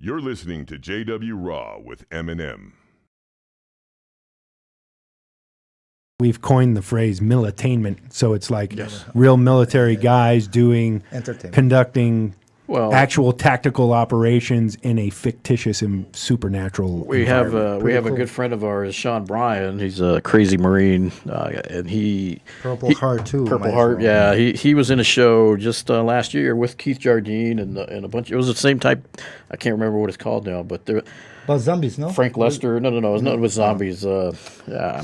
You're listening to JW Raw with Eminem. We've coined the phrase militament, so it's like real military guys conducting actual tactical operations in a fictitious and supernatural environment. We have a good friend of ours, Sean Bryan. He's a crazy Marine, and Purple Heart too. Purple Heart, yeah. He was in a show just last year with Keith Jardine and a bunch. It was the same type. I can't remember what it's called now, but there. About zombies, no? Frank Lester. No. It's not with zombies. Yeah,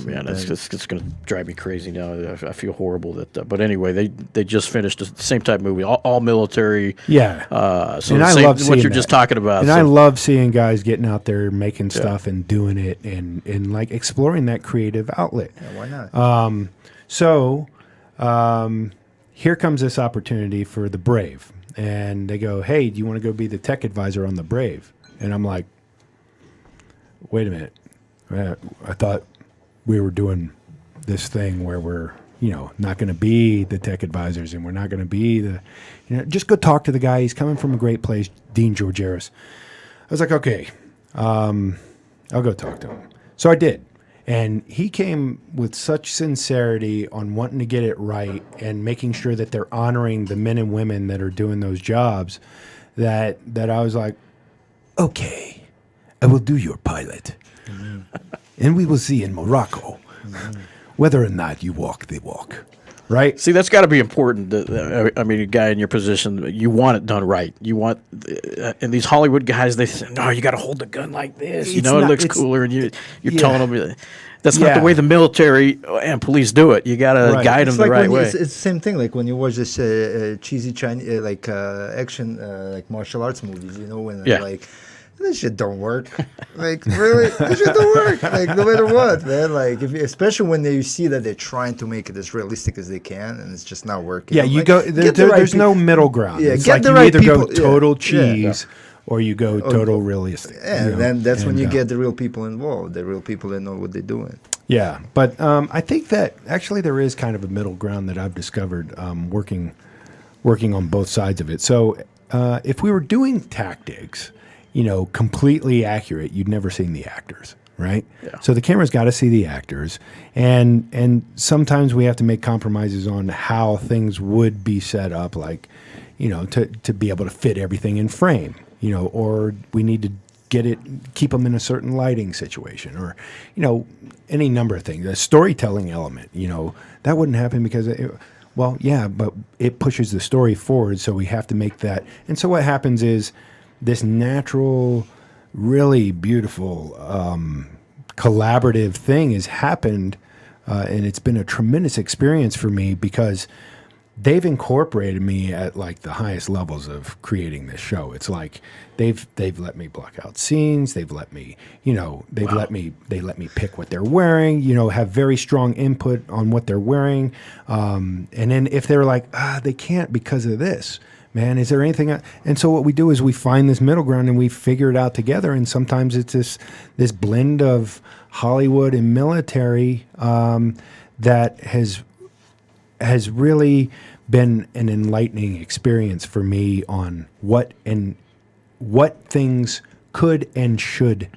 man, it's going to drive me crazy now. I feel horrible that. But anyway, they just finished the same type movie, all military. Yeah. So I love what you're just talking about. And I love seeing guys getting out there making stuff and doing it and like exploring that creative outlet. Yeah, why not? Here comes this opportunity for the Brave, and they go, "Hey, do you want to go be the tech advisor on the Brave?" And I'm like, wait a minute. I thought we were doing this thing where we're, not going to be the tech advisors and we're not going to be just go talk to the guy. He's coming from a great place, Dean Georgeris. I was like, okay, I'll go talk to him. So I did. And he came with such sincerity on wanting to get it right and making sure that they're honoring the men and women that are doing those jobs that I was like, okay, I will do your pilot. Mm-hmm. And we will see in Morocco whether or not you walk the walk. Right? See, that's got to be important. I mean, a guy in your position, you want it done right. You want, and these Hollywood guys, they say, no, you got to hold the gun like this. It looks cooler, and you're telling them that's not the way the military and police do it. You got to guide them the right way. It's the same thing. Like when you watch this cheesy Chinese, action, like martial arts movies. When like. This shit don't work. Like, really? This shit don't work. Like, no matter what, man. Like, especially when you see that they're trying to make it as realistic as they can, and it's just not working. Yeah, there's no middle ground. Yeah, it's like you either go total cheese or you go total realistic. And then that's when you get the real people involved, the real people that know what they're doing. Yeah, but I think that actually there is kind of a middle ground that I've discovered working on both sides of it. So if we were doing tactics, completely accurate, you'd never seen the actors, right? Yeah. So the camera's got to see the actors, and sometimes we have to make compromises on how things would be set up, like, to be able to fit everything in frame, or we need to keep them in a certain lighting situation, or, any number of things. The storytelling element, that wouldn't happen because but it pushes the story forward, so we have to make that. And so what happens is, this natural, really beautiful, collaborative thing has happened, and it's been a tremendous experience for me because they've incorporated me at like the highest levels of creating this show. It's like they've let me block out scenes. They've let me, let me pick what they're wearing. Have very strong input on what they're wearing, and then if they're like, they can't because of this. Man, is there anything? And so what we do is we find this middle ground and we figure it out together. And sometimes it's this blend of Hollywood and military that has really been an enlightening experience for me on what things could and should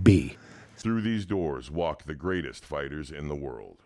be. Through these doors walk the greatest fighters in the world.